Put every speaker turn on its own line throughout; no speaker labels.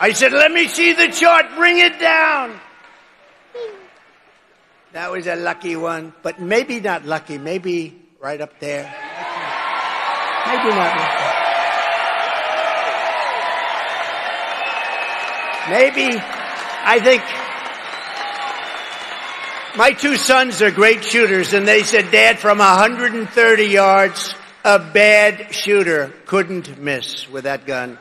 I said, let me see the chart, bring it down. That was a lucky one, but maybe not lucky, maybe right up there. Maybe not lucky. Maybe, I think, my two sons are great shooters, and they said, Dad, from 130 yards, a bad shooter couldn't miss with that gun.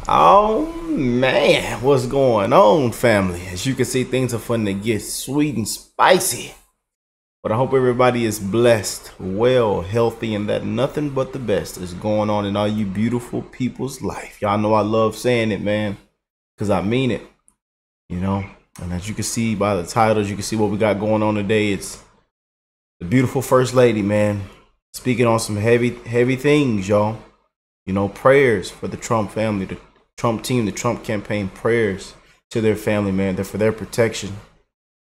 Oh man, what's going on, family? As you can see, things are fun to get sweet and spicy. But I hope everybody is blessed, well, healthy, and that nothing but the best is going on in all you beautiful people's life. Y'all know I love saying it, man, because I mean it, you know. And as you can see by the titles, you can see what we got going on today. It's the beautiful First Lady, man, speaking on some heavy things, y'all. You know, prayers for the Trump family, the Trump team, the Trump campaign, prayers to their family, man. They're for their protection.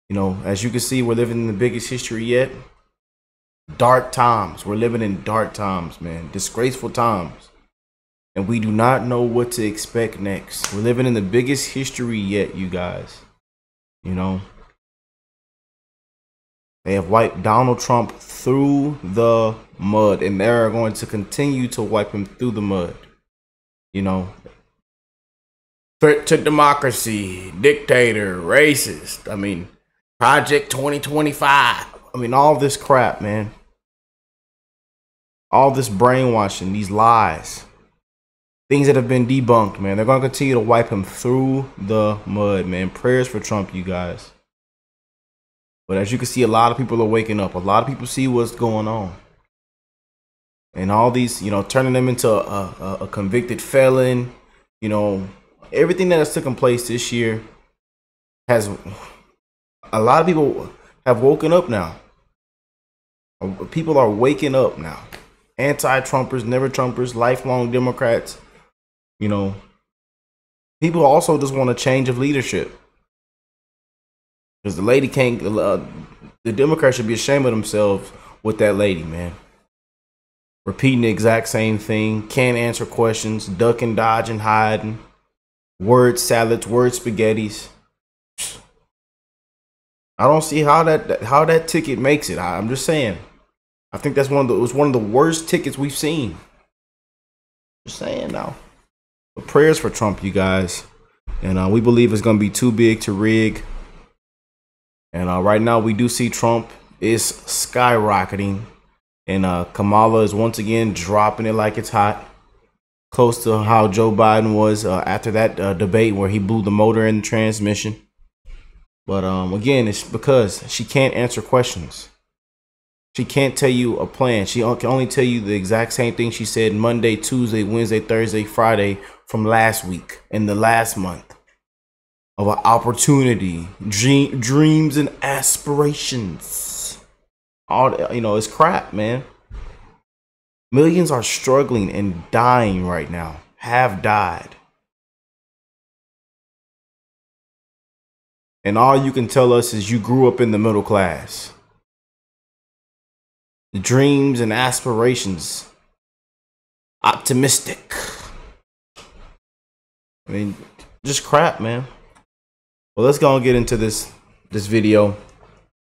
You know, as you can see, we're living in the biggest history yet. Dark times. We're living in dark times, man. Disgraceful times. And we do not know what to expect next. We're living in the biggest history yet, you guys. You know, they have wiped Donald Trump through the mud, and they're going to continue to wipe him through the mud. You know, threat to democracy, dictator, racist. I mean, Project 2025. I mean, all this crap, man. All this brainwashing, these lies. Things that have been debunked, man. They're going to continue to wipe him through the mud, man. Prayers for Trump, you guys. But as you can see, a lot of people are waking up. A lot of people see what's going on. And all these, you know, turning them into a convicted felon. You know, everything that has taken place this year has... A lot of people have woken up now. People are waking up now. Anti-Trumpers, never-Trumpers, lifelong Democrats. You know, people also just want a change of leadership. Because the lady can't, the Democrats should be ashamed of themselves with that lady, man. Repeating the exact same thing, can't answer questions, ducking, dodging, hiding, word salads, word spaghettis. I don't see how that ticket makes it. I'm just saying. I think that's it was one of the worst tickets we've seen. Just saying now. But prayers for Trump, you guys. And we believe it's going to be too big to rig. And right now we do see Trump is skyrocketing. And Kamala is once again dropping it like it's hot. Close to how Joe Biden was after that debate where he blew the motor in the transmission. But again, it's because she can't answer questions. She can't tell you a plan. She can only tell you the exact same thing she said Monday, Tuesday, Wednesday, Thursday, Friday from last week and the last month. Of an opportunity, dreams and aspirations. All, you know, it's crap, man. Millions are struggling and dying right now. Have died. And all you can tell us is you grew up in the middle class. The dreams and aspirations. Optimistic. I mean, just crap, man. Well, let's go and get into this video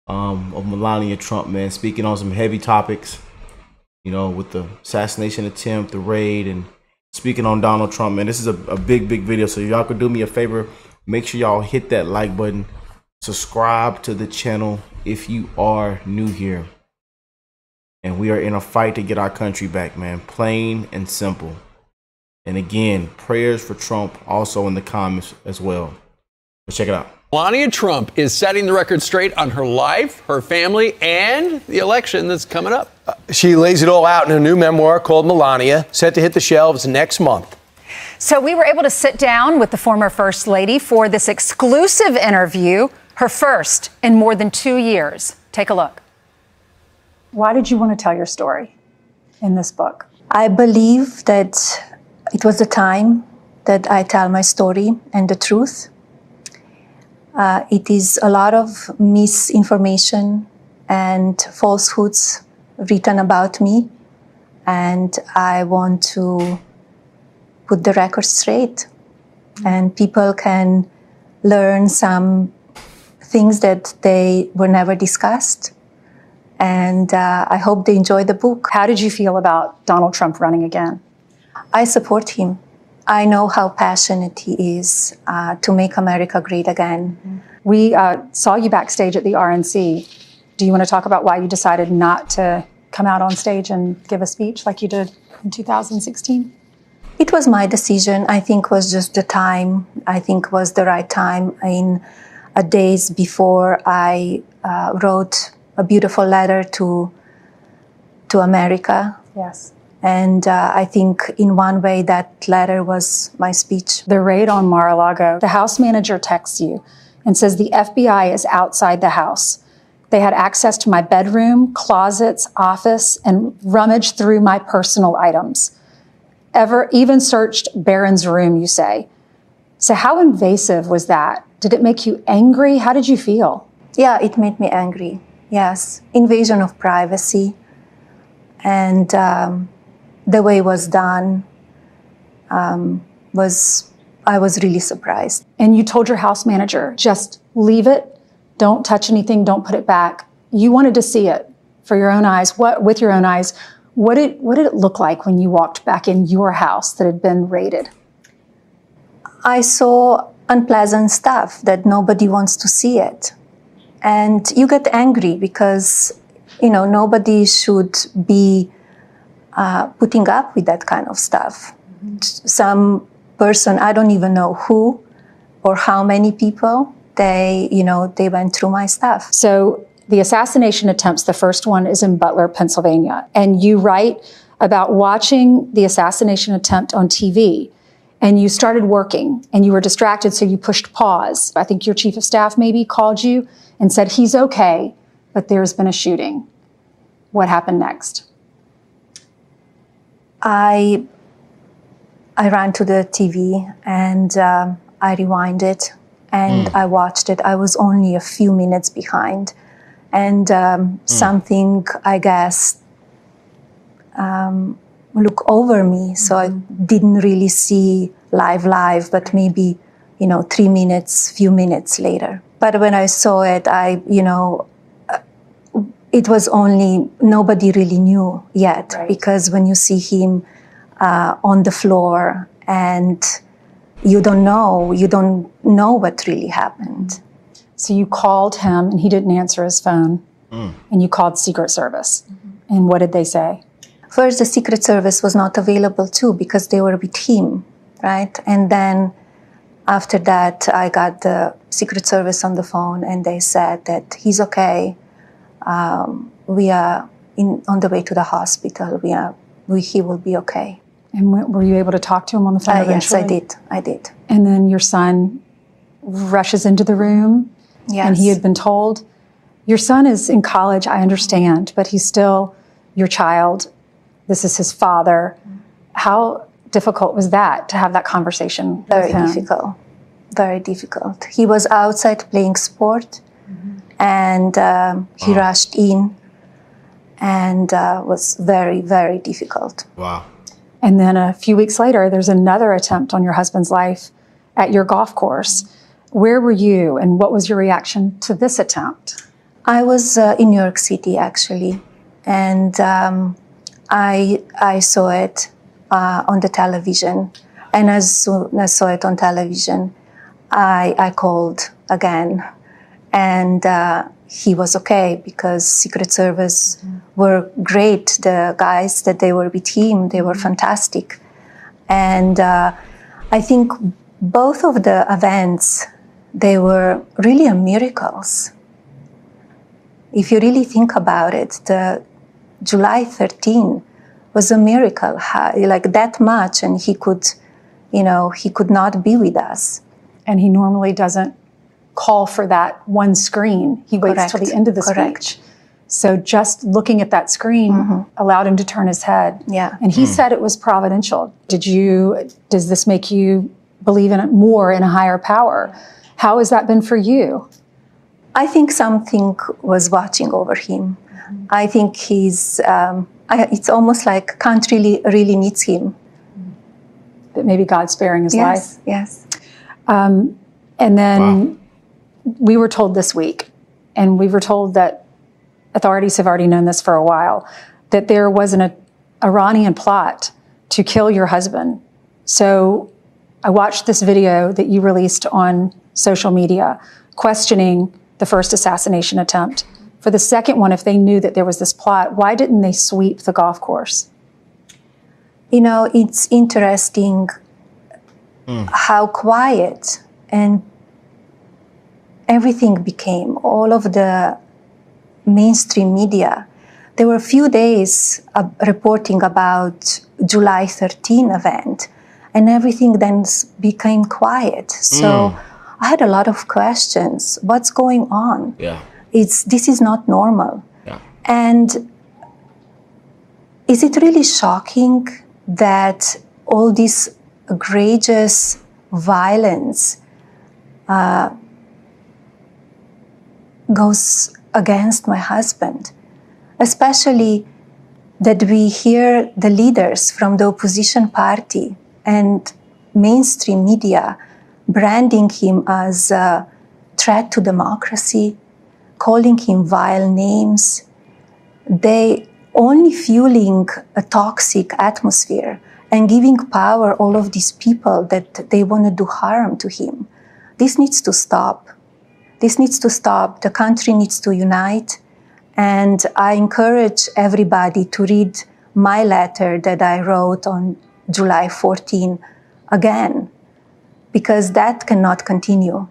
of Melania Trump, man, speaking on some heavy topics, you know, with the assassination attempt, the raid, and speaking on Donald Trump, man. This is a big video, so y'all could do me a favor. Make sure y'all hit that like button. Subscribe to the channel if you are new here. And we are in a fight to get our country back, man. Plain and simple. And again, prayers for Trump also in the comments as well. Let's check it out.
Melania Trump is setting the record straight on her life, her family, and the election that's coming up.
She lays it all out in a new memoir called Melania, set to hit the shelves next month.
So we were able to sit down with the former First Lady for this exclusive interview, her first in more than 2 years. Take a look.
Why did you want to tell your story in this book? I believe that it was the time that I tell my story and the truth. It is a lot of misinformation and falsehoods written about me, and I want to put the record straight, and people can learn some things that they were never discussed. And I hope they enjoy the book.
How did you feel about Donald Trump running again?
I support him. I know how passionate he is to make America great again.
We saw you backstage at the RNC. Do you want to talk about why you decided not to come out on stage and give a speech like you did in 2016?
It was my decision. I think was just the time. I think was the right time. In days before, I wrote a beautiful letter to America.
Yes.
And I think in one way that letter was my speech.
The raid on Mar-a-Lago, the house manager texts you and says the FBI is outside the house. They had access to my bedroom, closets, office, and rummaged through my personal items. Even searched Barron's room, you say. So how invasive was that? Did it make you angry? How did you feel?
Yeah, it made me angry. Yes. Invasion of privacy. And the way it was done I was really surprised.
And you told your house manager, just leave it. Don't touch anything. Don't put it back. You wanted to see it for your own eyes. With your own eyes, what did it look like when you walked back in your house that had been raided?
I saw unpleasant stuff that nobody wants to see it. And you get angry because, nobody should be putting up with that kind of stuff. Some person, I don't even know who or how many people, they went through my stuff.
So the assassination attempts, the first one is in Butler, Pennsylvania. And you write about watching the assassination attempt on TV. And you started working and you were distracted, so you pushed pause. I think your chief of staff maybe called you and said, he's okay, but there's been a shooting. What happened next?
I ran to the TV and I rewinded and I watched it. I was only a few minutes behind. And something, I guess, look over me. So I didn't really see live, but maybe, 3 minutes, few minutes later. But when I saw it, it was only, nobody really knew yet. Right. Because when you see him on the floor and you don't know what really happened.
So you called him and he didn't answer his phone and you called Secret Service. And what did they say?
First, the Secret Service was not available too because they were with him, right? And then after that, I got the Secret Service on the phone and they said that he's okay. We are on the way to the hospital. He will be okay.
And were you able to talk to him on the phone eventually?
Yes, I did.
And then your son rushes into the room.
Yes.
And he had been told, your son is in college, I understand, but he's still your child. This is his father. How difficult was that to have that conversation with him?
Very difficult. He was outside playing sport and he rushed in and was very, very difficult.
Wow.
And then a few weeks later, there's another attempt on your husband's life at your golf course. Where were you and what was your reaction to this attempt?
I was in New York City, actually. And I saw it on the television. And as soon as I saw it on television, I called again. And he was okay because Secret Service were great. The guys that they were with him, they were fantastic. And I think both of the events, they were really miracles. If you really think about it, the July 13 was a miracle, like that much, and he could not be with us.
And he normally doesn't call for that one screen. He waits till the end of the speech. So just looking at that screen allowed him to turn his head.
Yeah.
And he said it was providential. Does this make you believe in it more in a higher power? How has that been for you?
I think something was watching over him. I think it's almost like country really needs him.
that maybe God's sparing his life.
Yes.
And then we were told this week, and we were told that authorities have already known this for a while, that there was an Iranian plot to kill your husband. So I watched this video that you released on social media questioning the first assassination attempt. For the second one, if they knew that there was this plot, why didn't they sweep the golf course?
You know, it's interesting how quiet and everything became, all of the mainstream media. There were a few days reporting about July 13 event, and everything then became quiet. So I had a lot of questions. What's going on?
Yeah.
This is not normal.
Yeah.
And is it really shocking that all this egregious violence goes against my husband? Especially that we hear the leaders from the opposition party and mainstream media branding him as a threat to democracy, calling him vile names. They only fueling a toxic atmosphere and giving power all of these people that they want to do harm to him. This needs to stop. This needs to stop. The country needs to unite. And I encourage everybody to read my letter that I wrote on July 14 again, because that cannot continue.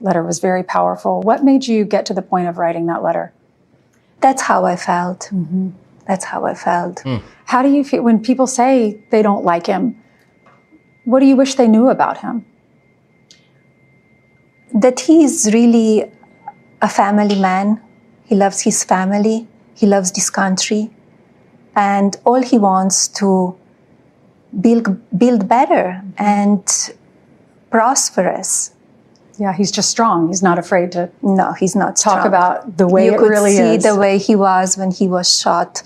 Letter was very powerful. What made you get to the point of writing that letter?
That's how I felt. That's how I felt.
How do you feel when people say they don't like him? What do you wish they knew about him?
That he is really a family man. He loves his family. He loves this country. And all he wants to build better and prosperous.
Yeah, he's just strong. He's not afraid to
No, he's not
talk
strong.
about the way it really is.
You could see the way he was when he was shot,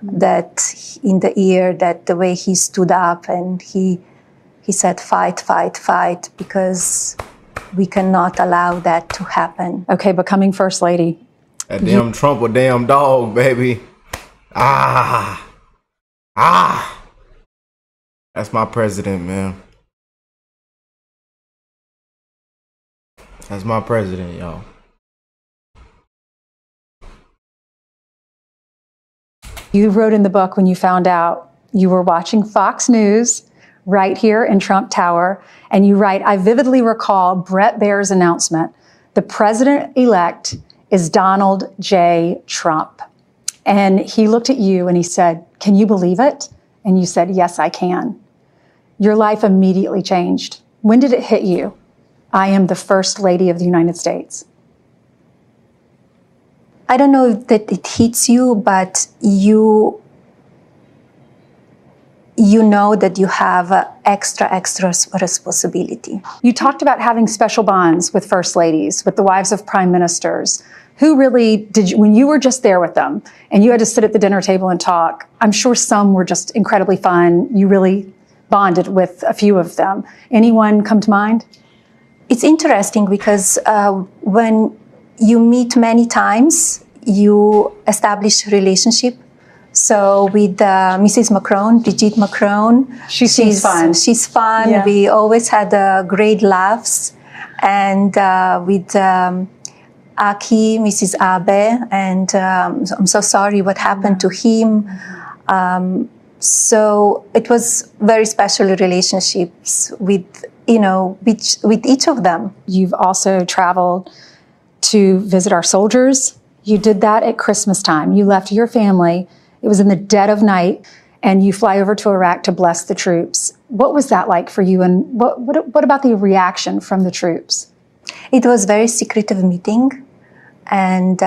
that in the ear, that the way he stood up and he said, fight, fight, fight, because we cannot allow that to happen.
Okay, becoming First Lady.
That damn Trump a damn dog, baby. That's my president, man. That's my president, y'all.
You wrote in the book when you found out you were watching Fox News right here in Trump Tower, and you write, I vividly recall Bret Baier's announcement, the president-elect is Donald J. Trump. And he looked at you and he said, can you believe it? And you said, yes, I can. Your life immediately changed. When did it hit you? I am the First Lady of the United States.
I don't know that it hits you, but you know that you have extra responsibility.
You talked about having special bonds with First Ladies, with the wives of prime ministers. Who really did you, when you were just there with them and you had to sit at the dinner table and talk, I'm sure some were just incredibly fun. You really bonded with a few of them. Anyone come to mind?
It's interesting because when you meet many times, you establish a relationship. So with Mrs. Macron, Brigitte Macron,
she's fun.
She's fun.
Yeah.
We always had great laughs. And with Aki, Mrs. Abe, and I'm so sorry what happened to him. So it was very special relationships with each of them.
You've also traveled to visit our soldiers. You did that at Christmas time. You left your family. It was in the dead of night, and you fly over to Iraq to bless the troops. What was that like for you, and what about the reaction from the troops?
It was a very secretive meeting, and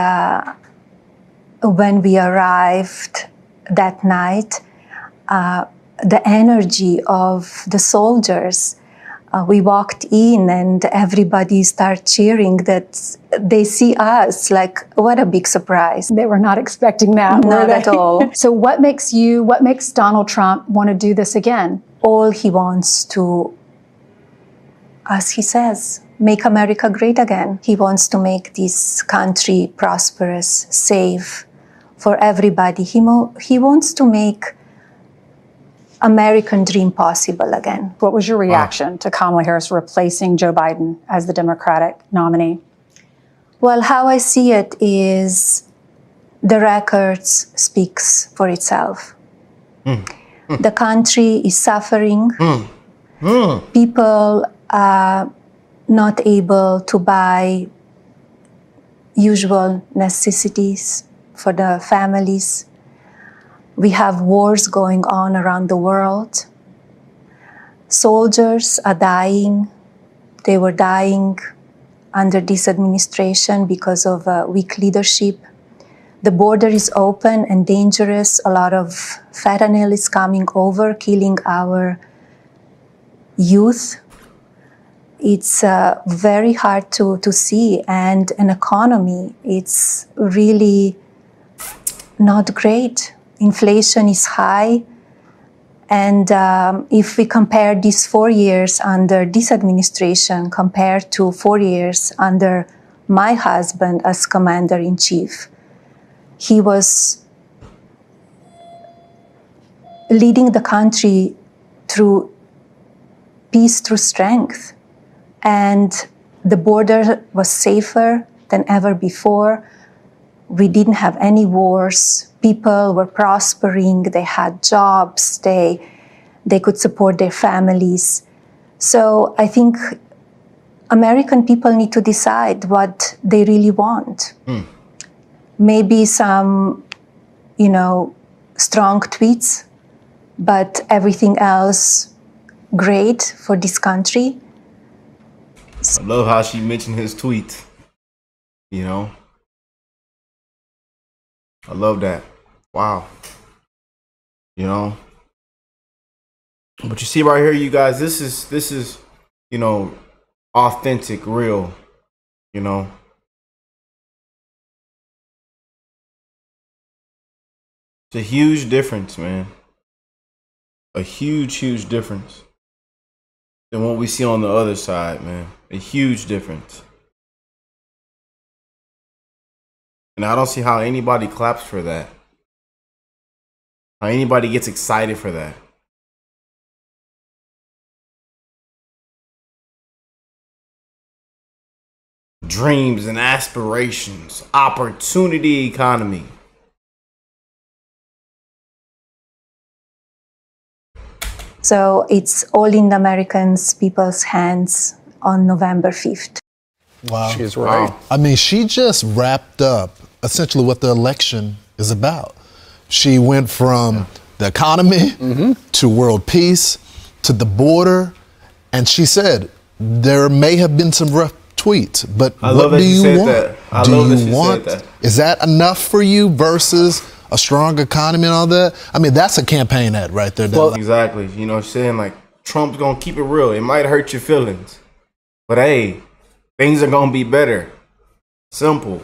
when we arrived that night, the energy of the soldiers, we walked in and everybody started cheering that they see us. Like, what a big surprise.
They were not expecting that,
Not at all.
So what makes Donald Trump want to do this again?
all he wants to, as he says, make America great again. He wants to make this country prosperous, safe for everybody. He wants to make American dream possible again.
What was your reaction to Kamala Harris replacing Joe Biden as the Democratic nominee?
Well, how I see it is the records speaks for itself. The country is suffering. People are not able to buy usual necessities for the families. We have wars going on around the world. Soldiers are dying. They were dying under this administration because of weak leadership. The border is open and dangerous. A lot of fentanyl is coming over, killing our youth. It's very hard to see. And an economy, it's really not great. Inflation is high. And if we compare these 4 years under this administration compared to 4 years under my husband as commander-in-chief, he was leading the country through peace, through strength. And the border was safer than ever before. We didn't have any wars. People were prospering. They had jobs. They could support their families. So I think American people need to decide what they really want. Maybe some, strong tweets, but everything else great for this country.
I love how she mentioned his tweet. I love that. Wow. But you see right here, you guys, this is authentic, real, It's a huge difference, man. A huge, huge difference than what we see on the other side, man. A huge difference. And I don't see how anybody claps for that. How anybody gets excited for that. Dreams and aspirations, opportunity economy.
So it's all in the American people's hands on November 5th.
Wow.
She's right.
Wow. I mean, she just wrapped up essentially what the election is about. She went from the economy to world peace to the border. And she said, there may have been some rough tweets, but what do you want? Is that enough for you versus a strong economy and all that? I mean, that's a campaign ad right there.
Well, exactly. Saying like Trump's gonna keep it real. It might hurt your feelings, but hey, things are gonna be better. Simple.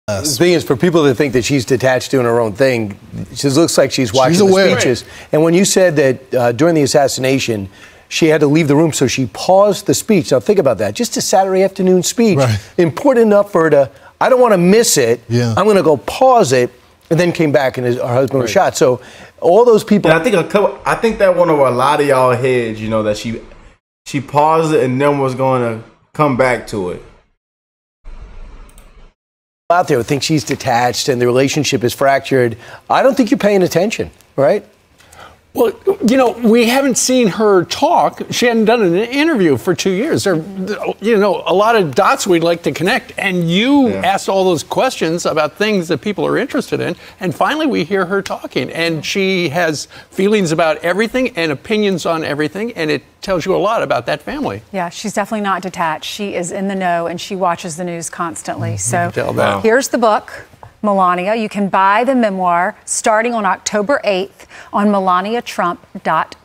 The thing is, for people that think that she's detached doing her own thing, she looks like she's watching the speeches. And when you said that during the assassination, she had to leave the room, so she paused the speech. Now think about that. Just a Saturday afternoon speech. Right. Important enough for her to, I don't want to miss it. Yeah. I'm going to go pause it, and then came back and her husband was shot. So all those people.
And I think that went over a lot of y'all heads, that she paused it and then was going to come back to it.
Out there who think she's detached and the relationship is fractured. I don't think you're paying attention, right?
Well, we haven't seen her talk. She hadn't done an interview for 2 years. There, a lot of dots we'd like to connect. And you asked all those questions about things that people are interested in. And finally, we hear her talking. And she has feelings about everything and opinions on everything. And it tells you a lot about that family.
Yeah, she's definitely not detached. She is in the know and she watches the news constantly. So
that.
Here's the book. Melania. You can buy the memoir starting on October 8th on melaniatrump.com.